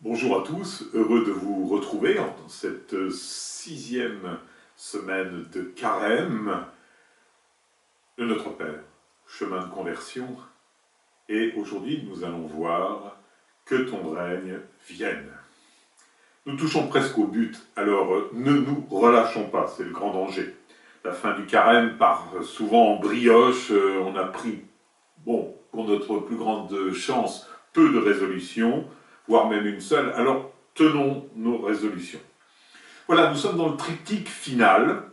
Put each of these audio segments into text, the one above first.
Bonjour à tous, heureux de vous retrouver en cette 6e semaine de Carême de notre Père, chemin de conversion. Et aujourd'hui, nous allons voir que ton règne vienne. Nous touchons presque au but, alors ne nous relâchons pas, c'est le grand danger. La fin du Carême part souvent en brioche, on a pris, pour notre plus grande chance, peu de résolutions, voire même une seule, alors tenons nos résolutions. Voilà, nous sommes dans le triptyque final,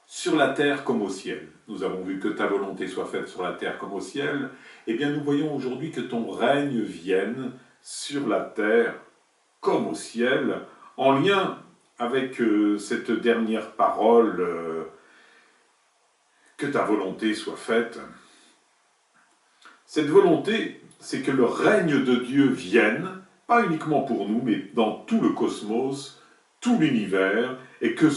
sur la terre comme au ciel. Nous avons vu que ta volonté soit faite sur la terre comme au ciel. Eh bien, nous voyons aujourd'hui que ton règne vienne sur la terre comme au ciel, en lien avec cette dernière parole, que ta volonté soit faite. Cette volonté, c'est que le règne de Dieu vienne, pas uniquement pour nous, mais dans tout le cosmos, tout l'univers, et que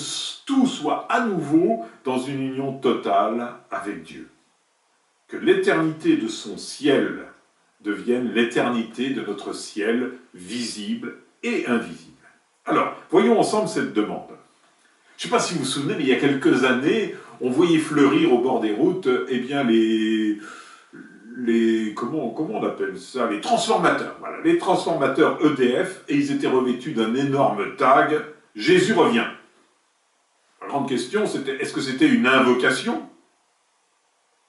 tout soit à nouveau dans une union totale avec Dieu. Que l'éternité de son ciel devienne l'éternité de notre ciel visible et invisible. Alors, voyons ensemble cette demande. Je ne sais pas si vous vous souvenez, mais il y a quelques années, on voyait fleurir au bord des routes, comment on appelle ça, les transformateurs. Voilà, les transformateurs EDF, et ils étaient revêtus d'un énorme tag « Jésus revient ». La grande question, c'était, est-ce que c'était une invocation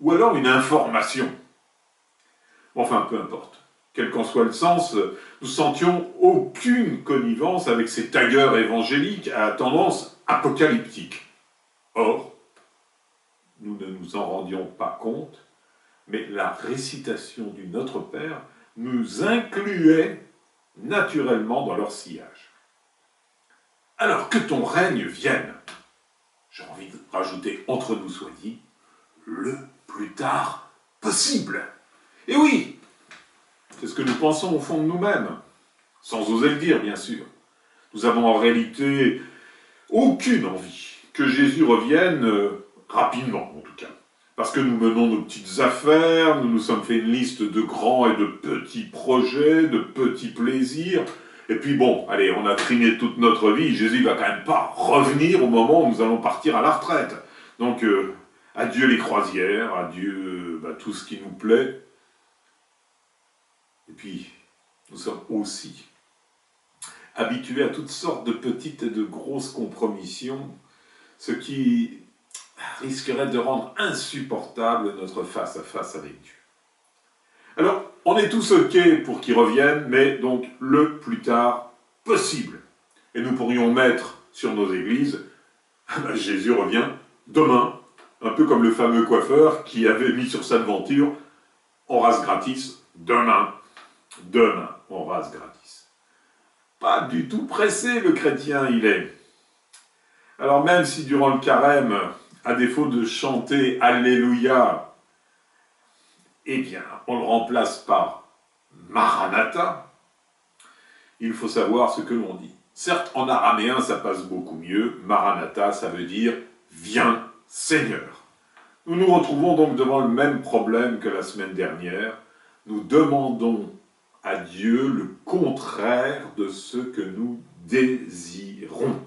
ou alors une information? Enfin, peu importe. Quel qu'en soit le sens, nous sentions aucune connivence avec ces taggeurs évangéliques à tendance apocalyptique. Or, nous ne nous en rendions pas compte, mais la récitation du Notre Père nous incluait naturellement dans leur sillage. Alors que ton règne vienne, j'ai envie de rajouter entre nous soit dit, le plus tard possible. Et oui, c'est ce que nous pensons au fond de nous-mêmes, sans oser le dire bien sûr. Nous avons en réalité aucune envie que Jésus revienne rapidement en tout cas. Parce que nous menons nos petites affaires, nous nous sommes fait une liste de grands et de petits projets, de petits plaisirs. Et puis bon, allez, on a triné toute notre vie, Jésus va quand même pas revenir au moment où nous allons partir à la retraite. Donc, adieu les croisières, adieu tout ce qui nous plaît. Et puis, nous sommes aussi habitués à toutes sortes de petites et de grosses compromissions, ce qui risquerait de rendre insupportable notre face-à-face avec Dieu. Alors, on est tous OK pour qu'il revienne, mais donc le plus tard possible. Et nous pourrions mettre sur nos églises, Jésus revient demain, un peu comme le fameux coiffeur qui avait mis sur sa devanture, on rase gratis, demain, on rase gratis. Pas du tout pressé, le chrétien, il est. Alors même si durant le carême, à défaut de chanter Alléluia, eh bien, on le remplace par Maranatha, il faut savoir ce que l'on dit. Certes, en araméen, ça passe beaucoup mieux. Maranatha, ça veut dire « Viens, Seigneur ». Nous nous retrouvons donc devant le même problème que la semaine dernière. Nous demandons à Dieu le contraire de ce que nous désirons.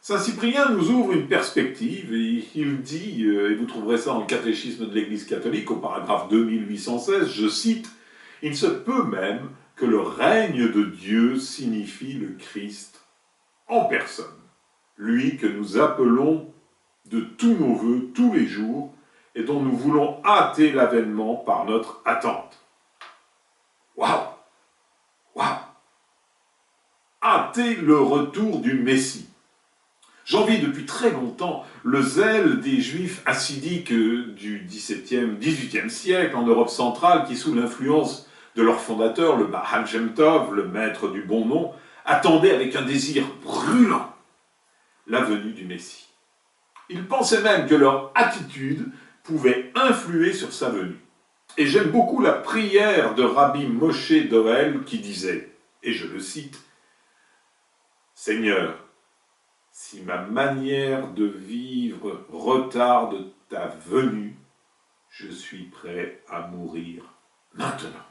Saint Cyprien nous ouvre une perspective et il dit, et vous trouverez ça dans le catéchisme de l'Église catholique au paragraphe 2816, je cite, « Il se peut même que le règne de Dieu signifie le Christ en personne, lui que nous appelons de tous nos vœux tous les jours et dont nous voulons hâter l'avènement par notre attente. » Waouh! Waouh! Hâter le retour du Messie. J'envie depuis très longtemps le zèle des Juifs hassidiques du XVIIIe siècle en Europe centrale qui, sous l'influence de leur fondateur, le Baal Shem Tov, le maître du bon nom, attendaient avec un désir brûlant la venue du Messie. Ils pensaient même que leur attitude pouvait influer sur sa venue. Et j'aime beaucoup la prière de Rabbi Moshe Doel qui disait, et je le cite, « Seigneur, si ma manière de vivre retarde ta venue, je suis prêt à mourir maintenant. »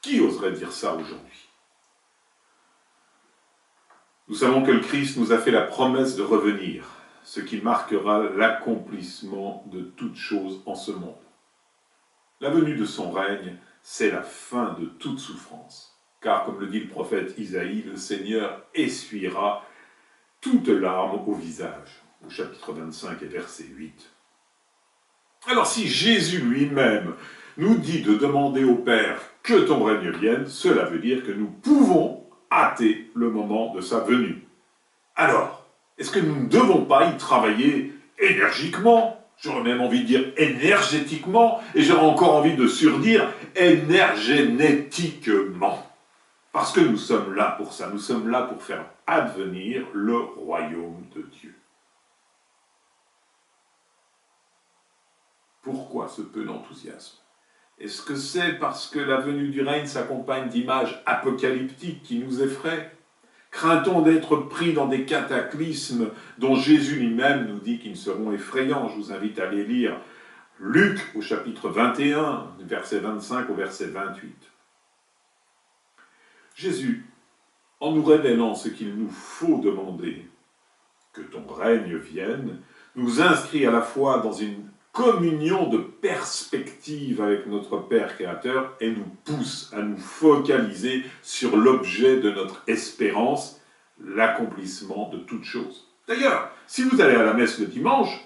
Qui oserait oserait dire ça aujourd'hui? Nous savons que le Christ nous a fait la promesse de revenir, ce qui marquera l'accomplissement de toutes choses en ce monde. La venue de son règne, c'est la fin de toute souffrance. Car, comme le dit le prophète Isaïe, le Seigneur essuiera toute larme au visage, au chapitre 25 et verset 8. Alors si Jésus lui-même nous dit de demander au Père que ton règne vienne, cela veut dire que nous pouvons hâter le moment de sa venue. Alors, est-ce que nous ne devons pas y travailler énergiquement? J'aurais même envie de dire énergétiquement, et j'aurais encore envie de surdire énergénétiquement. Parce que nous sommes là pour ça, nous sommes là pour faire advenir le royaume de Dieu. Pourquoi ce peu d'enthousiasme? Est-ce que c'est parce que la venue du règne s'accompagne d'images apocalyptiques qui nous effraient? Craint-on d'être pris dans des cataclysmes dont Jésus lui-même nous dit qu'ils seront effrayants? Je vous invite à aller lire Luc au chapitre 21, verset 25 au verset 28. Jésus, en nous révélant ce qu'il nous faut demander, que ton règne vienne, nous inscrit à la fois dans une communion de perspective avec notre Père Créateur et nous pousse à nous focaliser sur l'objet de notre espérance, l'accomplissement de toutes choses. D'ailleurs, si vous allez à la messe le dimanche,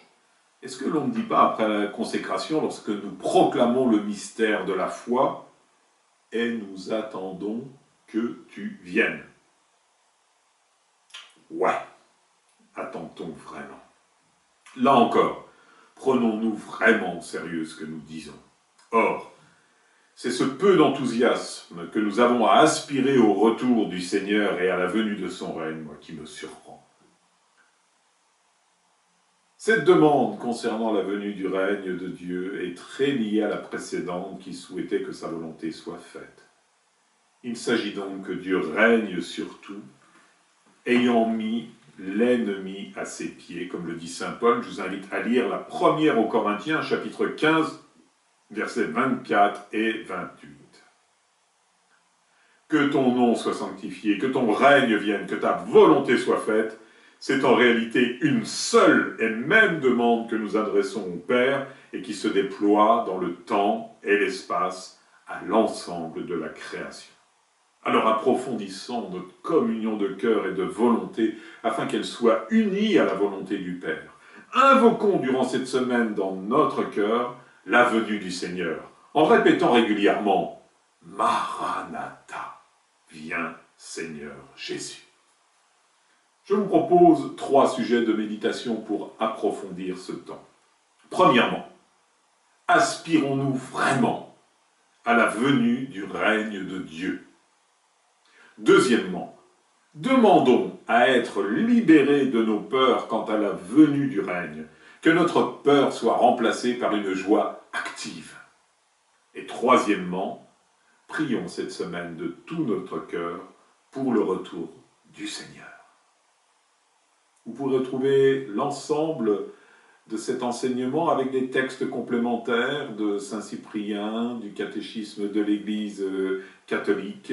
est-ce que l'on ne dit pas après la consécration, lorsque nous proclamons le mystère de la foi, « Et nous attendons que tu viennes ». Ouais, attend-on vraiment? Là encore, prenons-nous vraiment au sérieux ce que nous disons? Or, c'est ce peu d'enthousiasme que nous avons à aspirer au retour du Seigneur et à la venue de son règne, moi, qui me surprend. Cette demande concernant la venue du règne de Dieu est très liée à la précédente qui souhaitait que sa volonté soit faite. Il s'agit donc que Dieu règne sur tout, ayant mis l'ennemi à ses pieds, comme le dit saint Paul. Je vous invite à lire la première aux Corinthiens, chapitre 15, versets 24 et 28. Que ton nom soit sanctifié, que ton règne vienne, que ta volonté soit faite, c'est en réalité une seule et même demande que nous adressons au Père et qui se déploie dans le temps et l'espace à l'ensemble de la création. Alors approfondissons notre communion de cœur et de volonté afin qu'elle soit unie à la volonté du Père. Invoquons durant cette semaine dans notre cœur la venue du Seigneur, en répétant régulièrement « Maranatha, viens Seigneur Jésus ». Je vous propose 3 sujets de méditation pour approfondir ce temps. Premièrement, aspirons-nous vraiment à la venue du règne de Dieu? Deuxièmement, demandons à être libérés de nos peurs quant à la venue du règne, que notre peur soit remplacée par une joie active. Et troisièmement, prions cette semaine de tout notre cœur pour le retour du Seigneur. Vous pourrez retrouver l'ensemble de cet enseignement avec des textes complémentaires de Saint Cyprien, du catéchisme de l'Église catholique,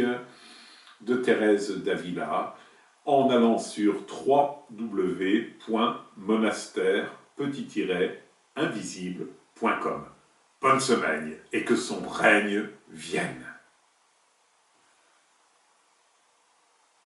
de Thérèse d'Avila, en allant sur www.monastère-invisible.com. Bonne semaine et que son règne vienne.